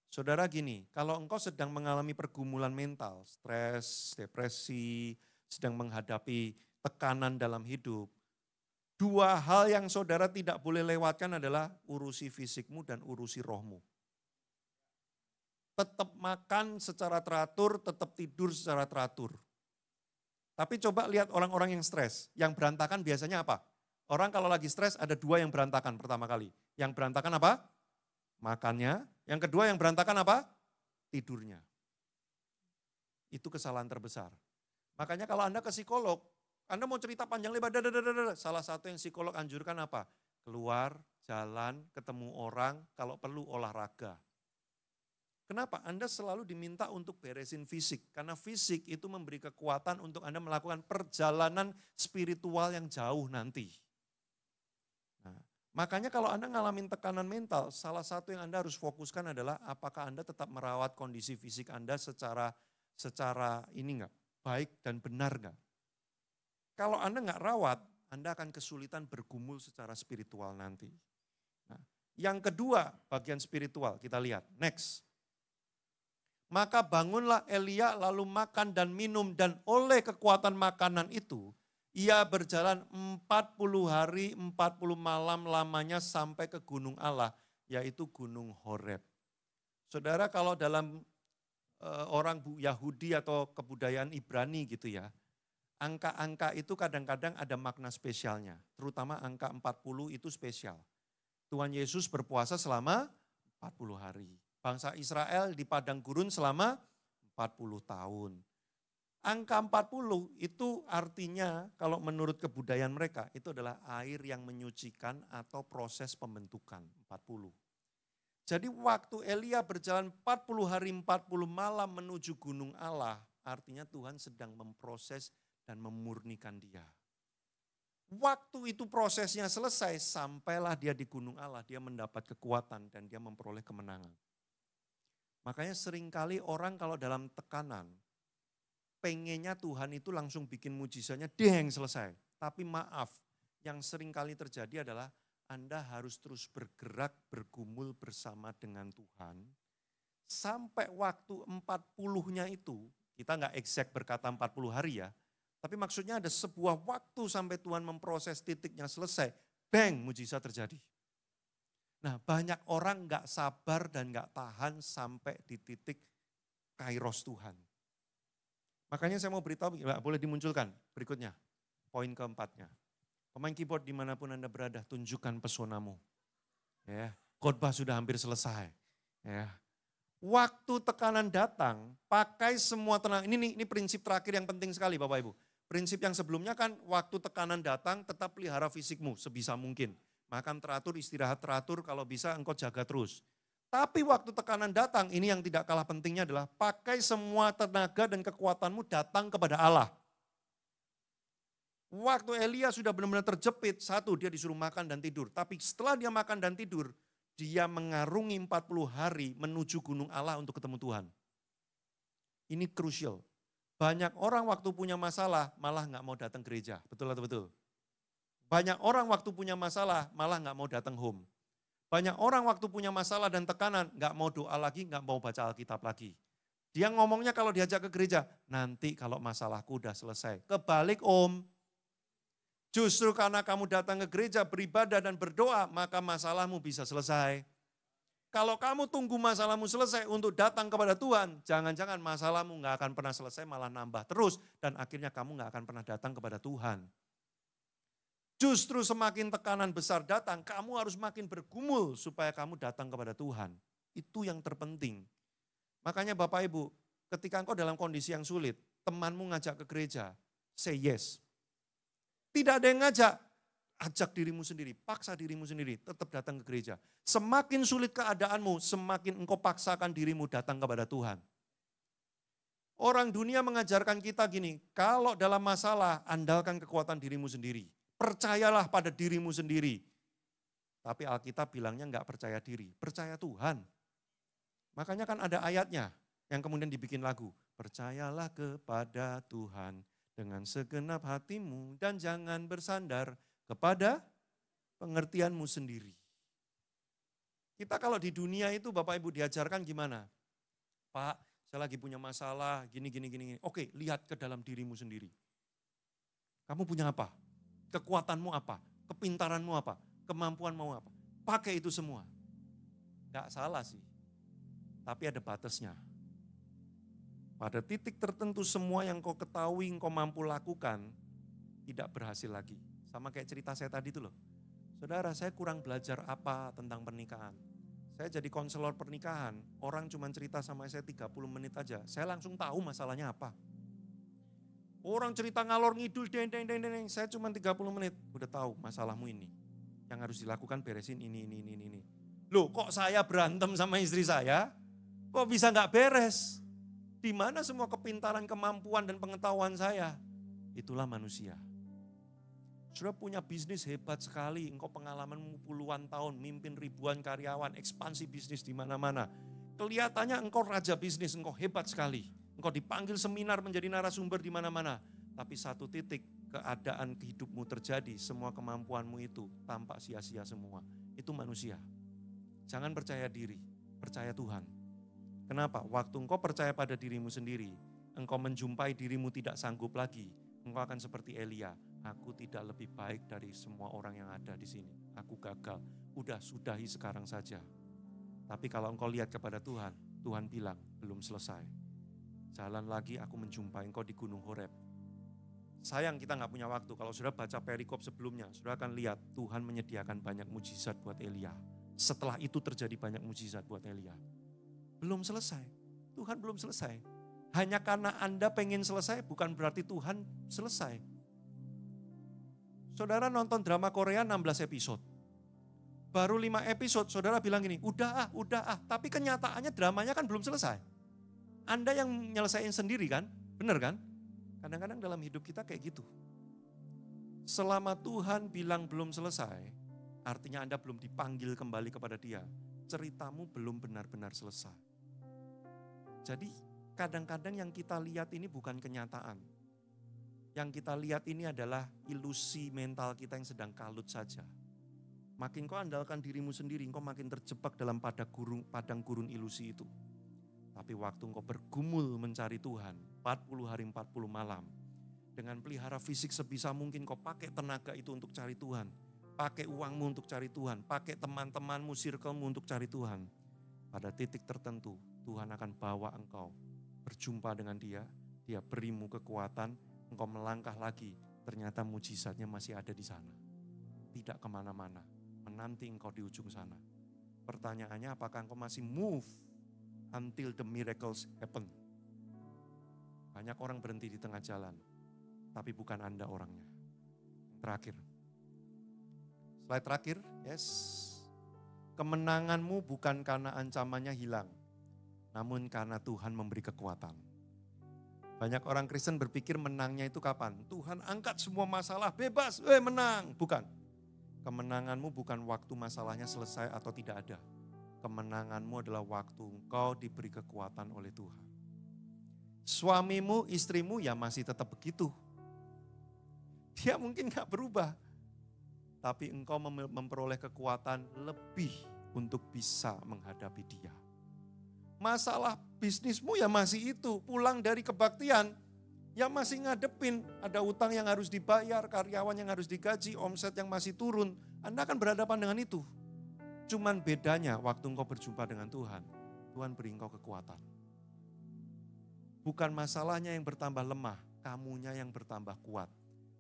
Saudara gini, kalau engkau sedang mengalami pergumulan mental, stres, depresi, sedang menghadapi tekanan dalam hidup, dua hal yang saudara tidak boleh lewatkan adalah urusi fisikmu dan urusi rohmu. Tetap makan secara teratur, tetap tidur secara teratur. Tapi coba lihat orang-orang yang stres, yang berantakan biasanya apa? Orang kalau lagi stres ada dua yang berantakan pertama kali. Yang berantakan apa? Makannya. Yang kedua yang berantakan apa? Tidurnya. Itu kesalahan terbesar. Makanya kalau Anda ke psikolog, Anda mau cerita panjang lebar, salah satu yang psikolog anjurkan apa? Keluar, jalan, ketemu orang, kalau perlu olahraga. Kenapa? Anda selalu diminta untuk beresin fisik. Karena fisik itu memberi kekuatan untuk Anda melakukan perjalanan spiritual yang jauh nanti. Nah, makanya kalau Anda ngalamin tekanan mental, salah satu yang Anda harus fokuskan adalah apakah Anda tetap merawat kondisi fisik Anda secara ini enggak, baik dan benar enggak. Kalau Anda enggak rawat, Anda akan kesulitan bergumul secara spiritual nanti. Nah, yang kedua bagian spiritual, kita lihat. Next. Maka bangunlah Elia lalu makan dan minum dan oleh kekuatan makanan itu ia berjalan 40 hari 40 malam lamanya sampai ke gunung Allah yaitu gunung Horeb. Saudara kalau dalam orang Yahudi atau kebudayaan Ibrani gitu ya, angka-angka itu kadang-kadang ada makna spesialnya, terutama angka 40 itu spesial. Tuhan Yesus berpuasa selama 40 hari. Bangsa Israel di padang gurun selama 40 tahun. Angka 40 itu artinya kalau menurut kebudayaan mereka itu adalah air yang menyucikan atau proses pembentukan 40. Jadi waktu Elia berjalan 40 hari 40 malam menuju gunung Allah, artinya Tuhan sedang memproses dan memurnikan dia. Waktu itu prosesnya selesai, sampailah dia di gunung Allah, dia mendapat kekuatan dan dia memperoleh kemenangan. Makanya seringkali orang kalau dalam tekanan, pengennya Tuhan itu langsung bikin mujizatnya, deng selesai. Tapi maaf, yang seringkali terjadi adalah Anda harus terus bergerak, bergumul bersama dengan Tuhan. Sampai waktu 40-nya itu, kita nggak exact berkata 40 hari ya, tapi maksudnya ada sebuah waktu sampai Tuhan memproses titiknya selesai, bang mujizat terjadi. Nah banyak orang gak sabar dan gak tahan sampai di titik kairos Tuhan. Makanya saya mau beritahu, boleh dimunculkan berikutnya, poin keempatnya. Pemain keyboard dimanapun Anda berada, tunjukkan pesonamu. Ya, khotbah sudah hampir selesai. Ya. Waktu tekanan datang, pakai semua tenang. Ini prinsip terakhir yang penting sekali Bapak Ibu. Prinsip yang sebelumnya kan waktu tekanan datang tetap pelihara fisikmu sebisa mungkin. Makan teratur, istirahat teratur, kalau bisa engkau jaga terus. Tapi waktu tekanan datang, ini yang tidak kalah pentingnya adalah pakai semua tenaga dan kekuatanmu datang kepada Allah. Waktu Elia sudah benar-benar terjepit, satu dia disuruh makan dan tidur. Tapi setelah dia makan dan tidur, Dia mengarungi 40 hari menuju gunung Allah untuk ketemu Tuhan. Ini krusial. Banyak orang waktu punya masalah malah nggak mau datang gereja. Betul atau betul? Banyak orang waktu punya masalah malah nggak mau datang home. Banyak orang waktu punya masalah dan tekanan nggak mau doa lagi, nggak mau baca Alkitab lagi. Dia ngomongnya kalau diajak ke gereja, nanti kalau masalahku udah selesai. Kebalik om. Justru karena kamu datang ke gereja beribadah dan berdoa, maka masalahmu bisa selesai. Kalau kamu tunggu masalahmu selesai untuk datang kepada Tuhan, jangan-jangan masalahmu nggak akan pernah selesai, malah nambah terus. Dan akhirnya kamu nggak akan pernah datang kepada Tuhan. Justru semakin tekanan besar datang, kamu harus makin bergumul supaya kamu datang kepada Tuhan. Itu yang terpenting. Makanya Bapak Ibu, ketika engkau dalam kondisi yang sulit, temanmu ngajak ke gereja, say yes. Tidak ada yang ngajak, ajak dirimu sendiri, paksa dirimu sendiri, tetap datang ke gereja. Semakin sulit keadaanmu, semakin engkau paksakan dirimu datang kepada Tuhan. Orang dunia mengajarkan kita gini, kalau dalam masalah, andalkan kekuatan dirimu sendiri. Percayalah pada dirimu sendiri. Tapi Alkitab bilangnya enggak percaya diri, percaya Tuhan. Makanya kan ada ayatnya yang kemudian dibikin lagu. Percayalah kepada Tuhan dengan segenap hatimu dan jangan bersandar kepada pengertianmu sendiri. Kita kalau di dunia itu Bapak Ibu diajarkan gimana? Pak, saya lagi punya masalah, gini. Oke, lihat ke dalam dirimu sendiri. Kamu punya apa? Kekuatanmu apa? Kepintaranmu apa? Kemampuanmu apa? Pakai itu semua. Enggak salah sih. Tapi ada batasnya. Pada titik tertentu semua yang kau ketahui, kau mampu lakukan, tidak berhasil lagi. Sama kayak cerita saya tadi itu loh. Saudara, saya kurang belajar apa tentang pernikahan. Saya jadi konselor pernikahan, orang cuma cerita sama saya 30 menit aja. Saya langsung tahu masalahnya apa. Orang cerita ngalor ngidul, saya cuma 30 menit, udah tahu masalahmu ini. Yang harus dilakukan beresin ini. Loh kok saya berantem sama istri saya? Kok bisa gak beres? Di mana semua kepintaran, kemampuan, dan pengetahuan saya? Itulah manusia. Sudah punya bisnis hebat sekali, engkau pengalamanmu puluhan tahun, mimpin ribuan karyawan, ekspansi bisnis di mana-mana. Kelihatannya engkau raja bisnis, engkau hebat sekali. Engkau dipanggil seminar menjadi narasumber di mana-mana. Tapi satu titik keadaan hidupmu terjadi, semua kemampuanmu itu tampak sia-sia semua. Itu manusia. Jangan percaya diri, percaya Tuhan. Kenapa? Waktu engkau percaya pada dirimu sendiri, engkau menjumpai dirimu tidak sanggup lagi, engkau akan seperti Elia. Aku tidak lebih baik dari semua orang yang ada di sini. Aku gagal, udah sudahi sekarang saja. Tapi kalau engkau lihat kepada Tuhan, Tuhan bilang belum selesai. Jalan lagi aku menjumpai engkau di Gunung Horeb. Sayang kita gak punya waktu. Kalau sudah baca perikop sebelumnya, sudah akan lihat Tuhan menyediakan banyak mujizat buat Elia. Setelah itu terjadi banyak mujizat buat Elia. Belum selesai. Tuhan belum selesai. Hanya karena Anda pengen selesai bukan berarti Tuhan selesai. Saudara nonton drama Korea 16 episode. Baru 5 episode saudara bilang gini, udah ah. Tapi kenyataannya dramanya kan belum selesai. Anda yang nyelesain sendiri kan? Benar kan? Kadang-kadang dalam hidup kita kayak gitu. Selama Tuhan bilang belum selesai, artinya Anda belum dipanggil kembali kepada Dia. Ceritamu belum benar-benar selesai. Jadi kadang-kadang yang kita lihat ini bukan kenyataan. Yang kita lihat ini adalah ilusi mental kita yang sedang kalut saja. Makin kau andalkan dirimu sendiri, kau makin terjebak dalam padang gurun ilusi itu. Tapi waktu engkau bergumul mencari Tuhan, 40 hari 40 malam, dengan pelihara fisik sebisa mungkin kau pakai tenaga itu untuk cari Tuhan. Pakai uangmu untuk cari Tuhan, pakai teman-temanmu, circlemu untuk cari Tuhan. Pada titik tertentu, Tuhan akan bawa engkau berjumpa dengan Dia, Dia berimu kekuatan, engkau melangkah lagi, ternyata mujizatnya masih ada di sana. Tidak kemana-mana, menanti engkau di ujung sana. Pertanyaannya apakah engkau masih move until the miracles happen. Banyak orang berhenti di tengah jalan, tapi bukan Anda orangnya. Terakhir. Slide terakhir, yes. Kemenanganmu bukan karena ancamannya hilang, namun karena Tuhan memberi kekuatan. Banyak orang Kristen berpikir menangnya itu kapan? Tuhan angkat semua masalah, bebas, menang. Bukan. Kemenanganmu bukan waktu masalahnya selesai atau tidak ada. Kemenanganmu adalah waktu engkau diberi kekuatan oleh Tuhan. Suamimu, istrimu ya masih tetap begitu. Dia mungkin gak berubah. Tapi engkau memperoleh kekuatan lebih untuk bisa menghadapi dia. Masalah bisnismu ya masih itu. Pulang dari kebaktian, ya masih ngadepin. Ada utang yang harus dibayar, karyawan yang harus digaji, omset yang masih turun. Anda akan berhadapan dengan itu. Cuman bedanya waktu engkau berjumpa dengan Tuhan, Tuhan beri engkau kekuatan. Bukan masalahnya yang bertambah lemah, kamunya yang bertambah kuat.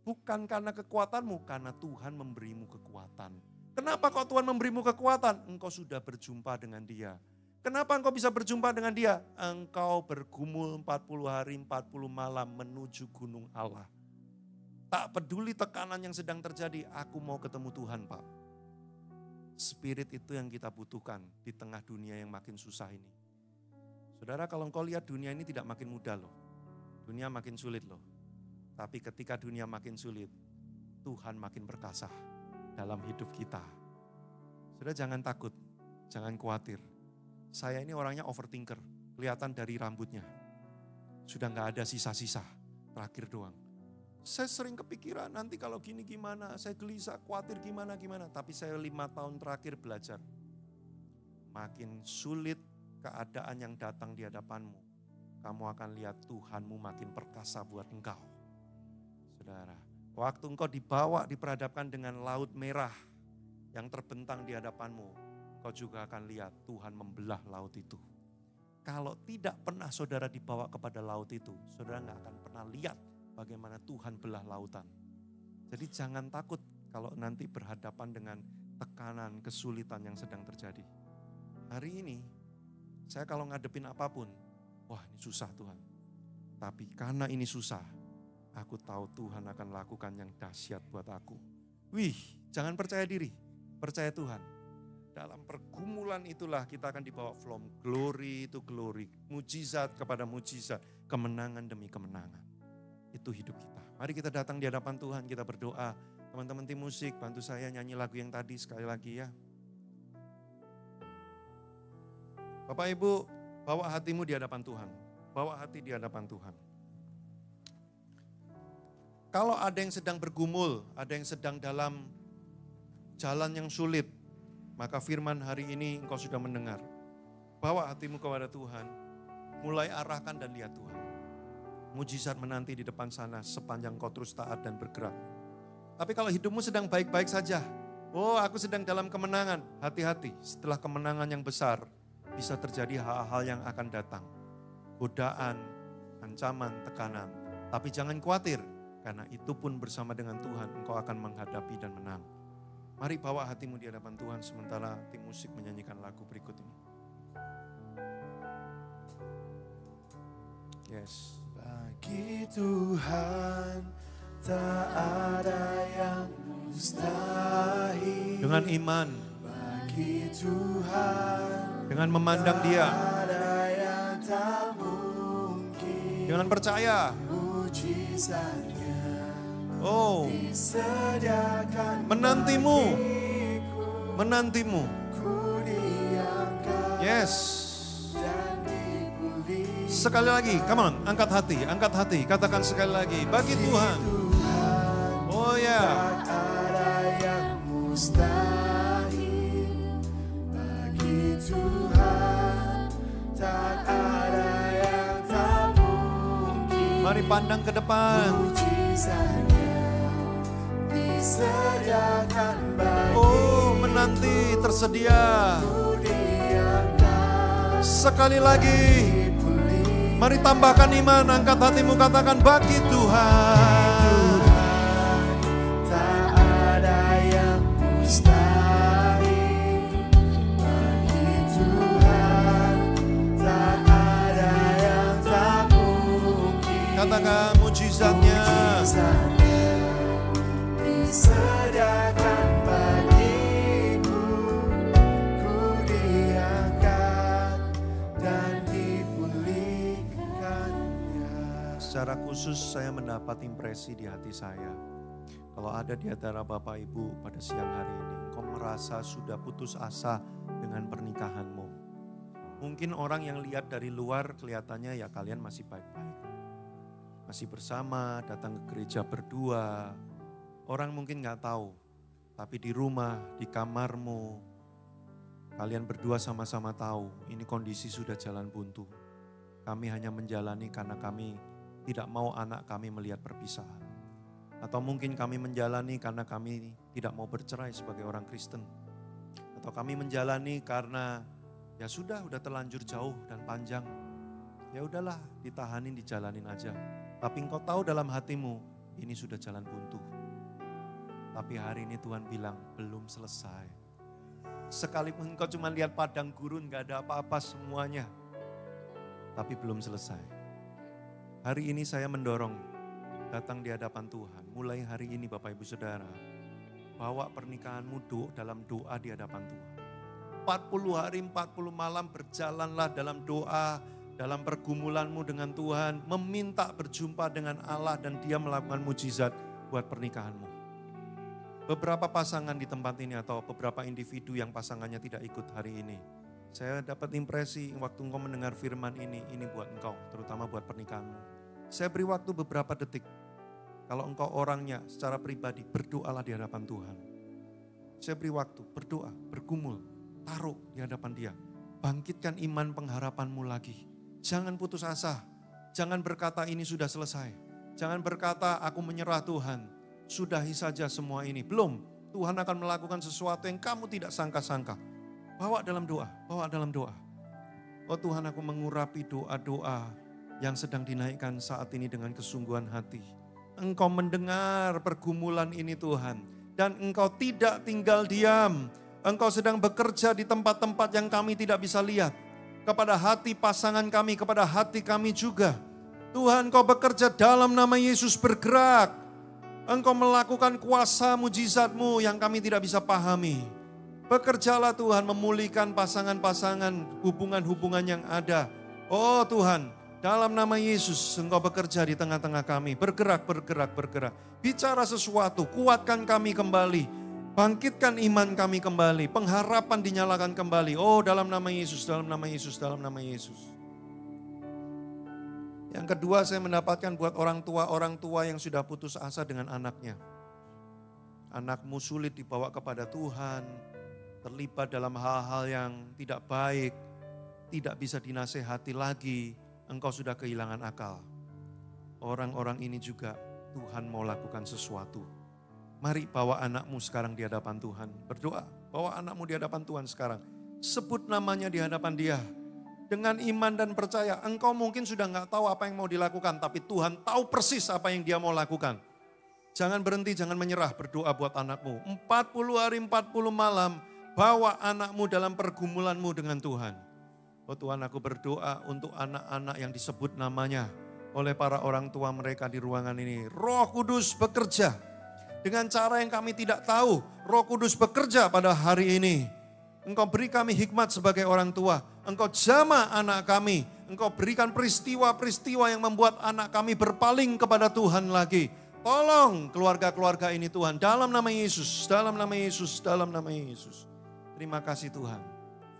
Bukan karena kekuatanmu, karena Tuhan memberimu kekuatan. Kenapa kok Tuhan memberimu kekuatan? Engkau sudah berjumpa dengan Dia. Kenapa engkau bisa berjumpa dengan Dia? Engkau bergumul 40 hari, 40 malam menuju gunung Allah. Tak peduli tekanan yang sedang terjadi, aku mau ketemu Tuhan, Pak. Spirit itu yang kita butuhkan di tengah dunia yang makin susah ini. Saudara, kalau engkau lihat dunia ini tidak makin mudah loh. Dunia makin sulit loh. Tapi ketika dunia makin sulit, Tuhan makin perkasa dalam hidup kita. Saudara, jangan takut, jangan khawatir. Saya ini orangnya overthinker, kelihatan dari rambutnya. Sudah gak ada sisa-sisa, terakhir doang. Saya sering kepikiran nanti kalau gini gimana, saya gelisah, khawatir gimana. Tapi saya 5 tahun terakhir belajar. Makin sulit keadaan yang datang di hadapanmu, kamu akan lihat Tuhanmu makin perkasa buat engkau. Saudara, waktu engkau diperhadapkan dengan laut merah yang terbentang di hadapanmu, kau juga akan lihat Tuhan membelah laut itu. Kalau tidak pernah saudara dibawa kepada laut itu, saudara gak akan pernah lihat bagaimana Tuhan belah lautan. Jadi jangan takut kalau nanti berhadapan dengan tekanan, kesulitan yang sedang terjadi. Hari ini, saya kalau ngadepin apapun, wah ini susah Tuhan. Tapi karena ini susah, aku tahu Tuhan akan lakukan yang dahsyat buat aku. Wih, jangan percaya diri, percaya Tuhan. Dalam pergumulan itulah kita akan dibawa from glory to glory, mujizat kepada mujizat, kemenangan demi kemenangan. Itu hidup kita. Mari kita datang di hadapan Tuhan, kita berdoa. Teman-teman tim musik, bantu saya nyanyi lagu yang tadi sekali lagi ya. Bapak Ibu, bawa hatimu di hadapan Tuhan. Bawa hati di hadapan Tuhan. Kalau ada yang sedang bergumul, ada yang sedang dalam jalan yang sulit, maka firman hari ini engkau sudah mendengar. Bawa hatimu kepada Tuhan, mulai arahkan dan lihat Tuhan. Mujizat menanti di depan sana sepanjang kau terus taat dan bergerak. Tapi kalau hidupmu sedang baik-baik saja, oh aku sedang dalam kemenangan, hati-hati. Setelah kemenangan yang besar, bisa terjadi hal-hal yang akan datang. Godaan, ancaman, tekanan. Tapi jangan khawatir. Karena itu pun bersama dengan Tuhan engkau akan menghadapi dan menang. Mari bawa hatimu di hadapan Tuhan sementara tim musik menyanyikan lagu berikut ini. Yes. Bagi Tuhan tak ada yang mustahil. Dengan iman. Bagi Tuhan dengan memandang Dia. tak ada yang tak mungkin. Dengan percaya. Mujizatnya Oh, disediakan menantimu, bagiku. menantimu. Ku diangkat Yes. dan dipulihkan. Sekali lagi, come on, angkat hati, katakan sekali lagi, bagi Tuhan. Oh ya. Tak ada yang mustahil. Bagi Tuhan tak ada yang tak mungkin. Mari pandang ke depan. Mujizatnya disediakan bagiku. Oh, menanti tersedia. Ku diangkat Sekali lagi, mari tambahkan iman, angkat hatimu, katakan bagi Tuhan. tak ada yang mustahil. Bagi Tuhan tak ada yang tak mungkin. Katakan mujizatnya. Mujizatnya disediakan bagiku. Ku diangkat dan dipulihkannya. Secara khusus saya mendapat impresi di hati saya. Kalau ada di antara Bapak Ibu pada siang hari ini, engkau merasa sudah putus asa dengan pernikahanmu. Mungkin orang yang lihat dari luar kelihatannya ya kalian masih baik-baik. Masih bersama, datang ke gereja berdua. Orang mungkin gak tahu, tapi di rumah, di kamarmu, kalian berdua sama-sama tahu ini kondisi sudah jalan buntu. Kami hanya menjalani karena kami tidak mau anak kami melihat perpisahan. Atau mungkin kami menjalani karena kami tidak mau bercerai sebagai orang Kristen. Atau kami menjalani karena ya sudah terlanjur jauh dan panjang. Ya udahlah, ditahanin, dijalanin aja. Tapi engkau tahu dalam hatimu ini sudah jalan buntu. Tapi hari ini Tuhan bilang belum selesai. Sekalipun engkau cuma lihat padang gurun gak ada apa-apa semuanya. Tapi belum selesai. Hari ini saya mendorong datang di hadapan Tuhan. Mulai hari ini Bapak Ibu Saudara, bawa pernikahanmu dalam doa di hadapan Tuhan. 40 hari 40 malam berjalanlah dalam doa, dalam pergumulanmu dengan Tuhan, meminta berjumpa dengan Allah dan Dia melakukan mujizat buat pernikahanmu. Beberapa pasangan di tempat ini atau beberapa individu yang pasangannya tidak ikut hari ini, saya dapat impresi waktu engkau mendengar firman ini buat engkau, terutama buat pernikahanmu. Saya beri waktu beberapa detik. Kalau engkau orangnya secara pribadi, berdoalah di hadapan Tuhan. Saya beri waktu, berdoa, bergumul, taruh di hadapan Dia. Bangkitkan iman pengharapanmu lagi. Jangan putus asa. Jangan berkata ini sudah selesai. Jangan berkata aku menyerah Tuhan. Sudahi saja semua ini. Belum, Tuhan akan melakukan sesuatu yang kamu tidak sangka-sangka. Bawa dalam doa, bawa dalam doa. Oh Tuhan, aku mengurapi doa-doa yang sedang dinaikkan saat ini dengan kesungguhan hati. Engkau mendengar pergumulan ini Tuhan. Dan Engkau tidak tinggal diam. Engkau sedang bekerja di tempat-tempat yang kami tidak bisa lihat. Kepada hati pasangan kami, kepada hati kami juga. Tuhan, Engkau bekerja dalam nama Yesus, bergerak. Engkau melakukan kuasa mujizat-Mu yang kami tidak bisa pahami. Bekerjalah Tuhan, memulihkan pasangan-pasangan, hubungan-hubungan yang ada. Oh Tuhan, dalam nama Yesus, Engkau bekerja di tengah-tengah kami. Bergerak, bergerak, bergerak. Bicara sesuatu, kuatkan kami kembali. Bangkitkan iman kami kembali. Pengharapan dinyalakan kembali. Oh dalam nama Yesus, dalam nama Yesus, dalam nama Yesus. Yang kedua saya mendapatkan buat orang tua yang sudah putus asa dengan anaknya. Anakmu sulit dibawa kepada Tuhan. Terlibat dalam hal-hal yang tidak baik. Tidak bisa dinasehati lagi. Engkau sudah kehilangan akal. Orang-orang ini juga Tuhan mau lakukan sesuatu. Mari bawa anakmu sekarang di hadapan Tuhan. Berdoa, bawa anakmu di hadapan Tuhan sekarang. Sebut namanya di hadapan Dia. Dengan iman dan percaya, engkau mungkin sudah gak tahu apa yang mau dilakukan. Tapi Tuhan tahu persis apa yang Dia mau lakukan. Jangan berhenti, jangan menyerah, berdoa buat anakmu. 40 hari 40 malam, bawa anakmu dalam pergumulanmu dengan Tuhan. Oh Tuhan, aku berdoa untuk anak-anak yang disebut namanya oleh para orang tua mereka di ruangan ini. Roh Kudus bekerja dengan cara yang kami tidak tahu. Roh Kudus bekerja pada hari ini. Engkau beri kami hikmat sebagai orang tua. Engkau jamah anak kami. Engkau berikan peristiwa-peristiwa yang membuat anak kami berpaling kepada Tuhan lagi. Tolong keluarga-keluarga ini Tuhan. Dalam nama Yesus, dalam nama Yesus, dalam nama Yesus. Terima kasih Tuhan.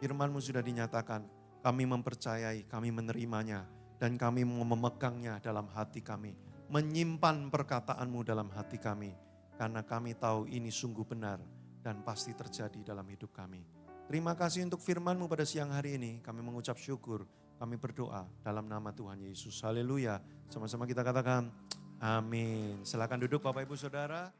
Firman-Mu sudah dinyatakan. Kami mempercayai, kami menerimanya, dan kami mau memegangnya dalam hati kami. Menyimpan perkataan-Mu dalam hati kami. Karena kami tahu ini sungguh benar dan pasti terjadi dalam hidup kami. Terima kasih untuk firman-Mu pada siang hari ini. Kami mengucap syukur, kami berdoa dalam nama Tuhan Yesus. Haleluya. Sama-sama kita katakan, amin. Silakan duduk Bapak Ibu Saudara.